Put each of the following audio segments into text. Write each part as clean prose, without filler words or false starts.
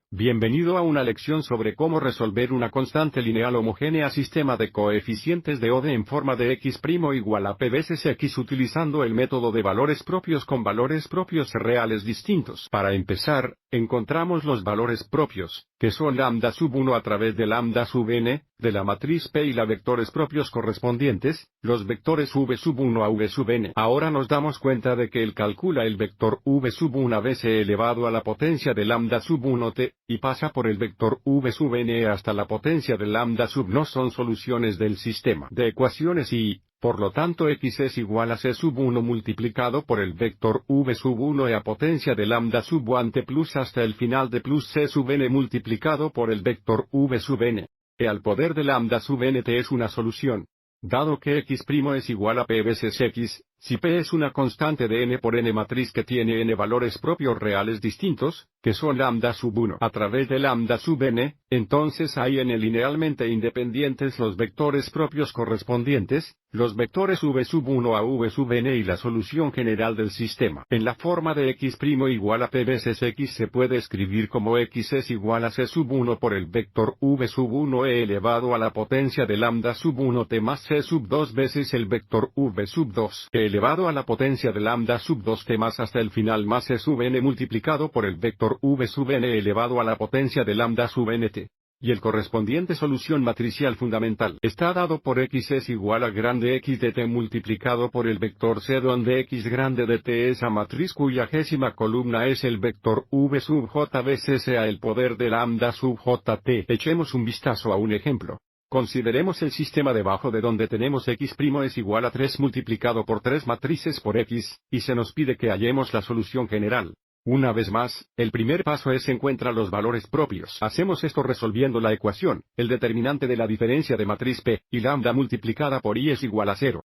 Bienvenido a una lección sobre cómo resolver una constante lineal homogénea sistema de coeficientes de ODE en forma de x' igual a p veces x utilizando el método de valores propios con valores propios reales distintos. Para empezar, encontramos los valores propios, que son lambda sub 1 a través de lambda sub n, de la matriz P y la vectores propios correspondientes, los vectores v sub 1 a v sub n. Ahora nos damos cuenta de que él calcula el vector v sub 1 vez elevado a la potencia de lambda sub 1 t, y pasa por el vector v sub n hasta la potencia de lambda sub no son soluciones del sistema de ecuaciones y, por lo tanto x es igual a c sub 1 multiplicado por el vector v sub 1 a potencia de lambda sub 1 t plus hasta el final de plus c sub n multiplicado por el vector v sub n. E al poder de lambda sub n t es una solución. Dado que x' es igual a p veces x, si p es una constante de n por n matriz que tiene n valores propios reales distintos, que son lambda sub 1 a través de lambda sub n, entonces hay n linealmente independientes los vectores propios correspondientes, los vectores v sub 1 a v sub n y la solución general del sistema. En la forma de x' igual a p veces x se puede escribir como x es igual a c sub 1 por el vector v sub 1 elevado a la potencia de lambda sub 1 t más c sub 2 veces el vector v sub 2 elevado a la potencia de lambda sub 2 t más hasta el final más c sub n multiplicado por el vector v sub n elevado a la potencia de lambda sub n t. Y el correspondiente solución matricial fundamental está dado por x es igual a grande x de t multiplicado por el vector c donde x grande de t es a matriz cuya gésima columna es el vector v sub j veces a el poder de lambda sub j t. Echemos un vistazo a un ejemplo. Consideremos el sistema debajo de donde tenemos x' es igual a 3 multiplicado por 3 matrices por x, y se nos pide que hallemos la solución general. Una vez más, el primer paso es encuentra los valores propios. Hacemos esto resolviendo la ecuación, el determinante de la diferencia de matriz P, y lambda multiplicada por I es igual a 0.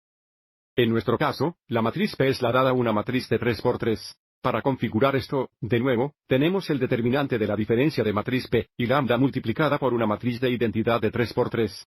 En nuestro caso, la matriz P es la dada una matriz de 3 por 3. Para configurar esto, de nuevo, tenemos el determinante de la diferencia de matriz P, y lambda multiplicada por una matriz de identidad de 3 por 3.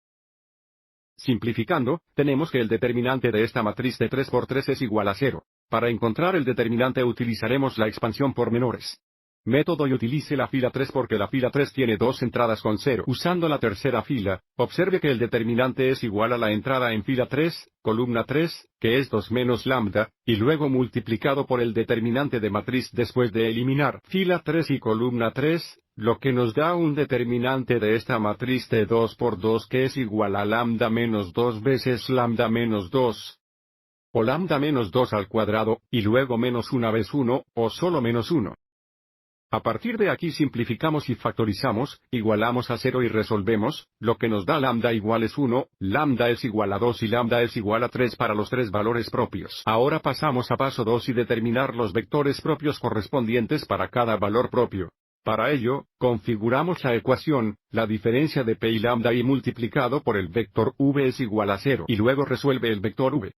Simplificando, tenemos que el determinante de esta matriz de 3 por 3 es igual a 0. Para encontrar el determinante utilizaremos la expansión por menores. Método y utilice la fila 3 porque la fila 3 tiene dos entradas con 0. Usando la tercera fila, observe que el determinante es igual a la entrada en fila 3, columna 3, que es 2 menos lambda, y luego multiplicado por el determinante de matriz después de eliminar fila 3 y columna 3, lo que nos da un determinante de esta matriz de 2 por 2 que es igual a lambda menos 2 veces lambda menos 2. O lambda menos 2 al cuadrado, y luego menos 1 vez 1, o solo menos 1. A partir de aquí simplificamos y factorizamos, igualamos a 0 y resolvemos, lo que nos da lambda igual es 1, lambda es igual a 2 y lambda es igual a 3 para los tres valores propios. Ahora pasamos a paso 2 y determinar los vectores propios correspondientes para cada valor propio. Para ello, configuramos la ecuación, la diferencia de p y lambda y multiplicado por el vector v es igual a 0 y luego resuelve el vector v.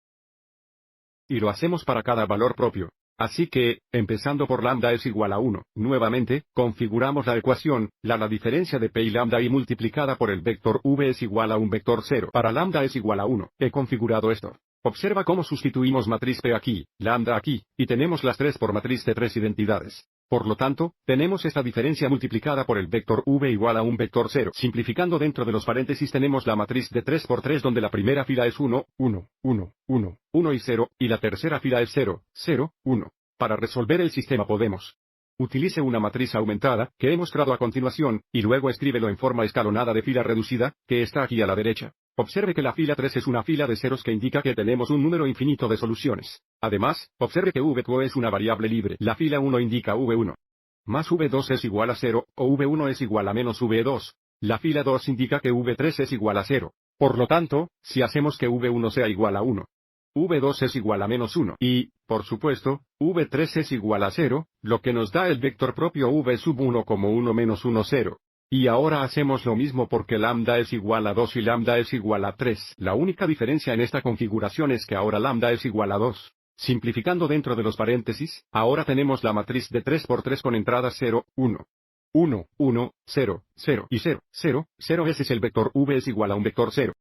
Y lo hacemos para cada valor propio. Así que, empezando por lambda es igual a 1, nuevamente, configuramos la ecuación, la diferencia de p y lambda y multiplicada por el vector v es igual a un vector 0. Para lambda es igual a 1, he configurado esto. Observa cómo sustituimos matriz P aquí, lambda aquí, y tenemos las 3 por matriz de 3 identidades. Por lo tanto, tenemos esta diferencia multiplicada por el vector v igual a un vector 0. Simplificando dentro de los paréntesis tenemos la matriz de 3 por 3 donde la primera fila es 1, 1, 1, 1, 1 y 0, y la tercera fila es 0, 0, 1. Para resolver el sistema podemos. Utilice una matriz aumentada, que he mostrado a continuación, y luego escríbelo en forma escalonada de fila reducida, que está aquí a la derecha. Observe que la fila 3 es una fila de ceros que indica que tenemos un número infinito de soluciones. Además, observe que v2 es una variable libre. La fila 1 indica v1. Más v2 es igual a 0, o v1 es igual a menos v2. La fila 2 indica que v3 es igual a 0. Por lo tanto, si hacemos que v1 sea igual a 1, v2 es igual a menos 1, y, por supuesto, v3 es igual a 0, lo que nos da el vector propio v sub 1 como 1 menos 1 0. Y ahora hacemos lo mismo porque lambda es igual a 2 y lambda es igual a 3. La única diferencia en esta configuración es que ahora lambda es igual a 2. Simplificando dentro de los paréntesis, ahora tenemos la matriz de 3 por 3 con entradas 0, 1. 1, 1, 0, 0 y 0, 0, 0 ese es el vector v es igual a un vector 0.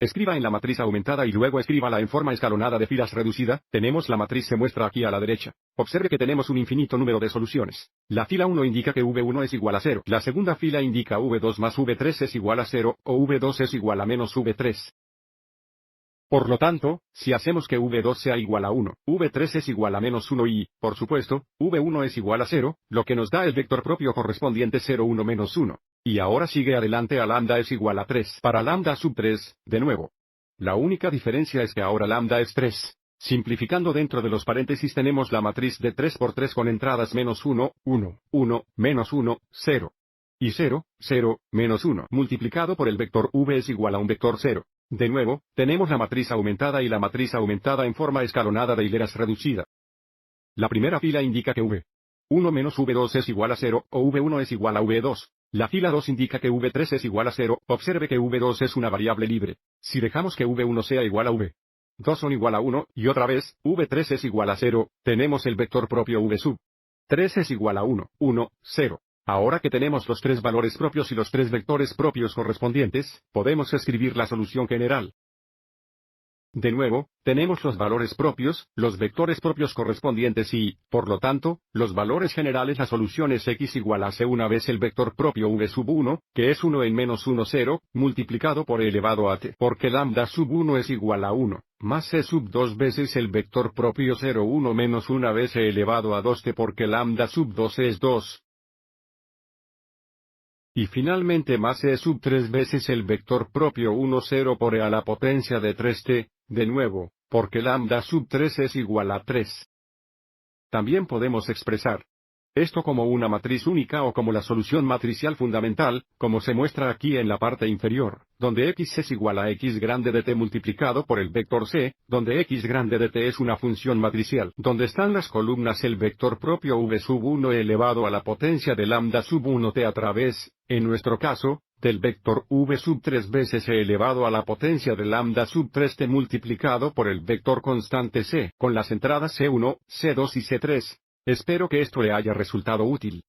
Escriba en la matriz aumentada y luego escríbala en forma escalonada de filas reducida. Tenemos la matriz se muestra aquí a la derecha. Observe que tenemos un infinito número de soluciones. La fila 1 indica que V1 es igual a 0. La segunda fila indica V2 más V3 es igual a 0, o V2 es igual a menos V3. Por lo tanto, si hacemos que V2 sea igual a 1, V3 es igual a menos 1 y, por supuesto, V1 es igual a 0, lo que nos da el vector propio correspondiente 0, 1 menos 1. Y ahora sigue adelante a lambda es igual a 3. Para lambda sub 3, de nuevo. La única diferencia es que ahora lambda es 3. Simplificando dentro de los paréntesis tenemos la matriz de 3 por 3 con entradas menos 1, 1, 1, menos 1, 0. Y 0, 0, menos 1 multiplicado por el vector V es igual a un vector 0. De nuevo, tenemos la matriz aumentada y la matriz aumentada en forma escalonada de hileras reducida. La primera fila indica que V1 menos V2 es igual a 0, o V1 es igual a V2. La fila 2 indica que V3 es igual a 0, observe que V2 es una variable libre. Si dejamos que V1 sea igual a V2 son igual a 1, y otra vez, V3 es igual a 0, tenemos el vector propio V sub 3 es igual a 1, 1, 0. Ahora que tenemos los tres valores propios y los tres vectores propios correspondientes, podemos escribir la solución general. De nuevo, tenemos los valores propios, los vectores propios correspondientes y, por lo tanto, los valores generales. La solución es x igual a c una vez el vector propio v sub 1, que es 1 en menos 1 0, multiplicado por e elevado a t, porque lambda sub 1 es igual a 1, más c sub 2 veces el vector propio 0 1 menos 1 vez e elevado a 2t porque lambda sub 2 es 2. Y finalmente más e sub 3 veces el vector propio 1 0 por e a la potencia de 3t, de nuevo, porque lambda sub 3 es igual a 3. También podemos expresar esto como una matriz única o como la solución matricial fundamental, como se muestra aquí en la parte inferior, donde x es igual a x grande de t multiplicado por el vector c, donde x grande de t es una función matricial, donde están las columnas el vector propio v sub 1 elevado a la potencia de lambda sub 1t a través, en nuestro caso, del vector v sub 3 veces e elevado a la potencia de lambda sub 3t multiplicado por el vector constante c, con las entradas c1, c2 y c3. Espero que esto le haya resultado útil.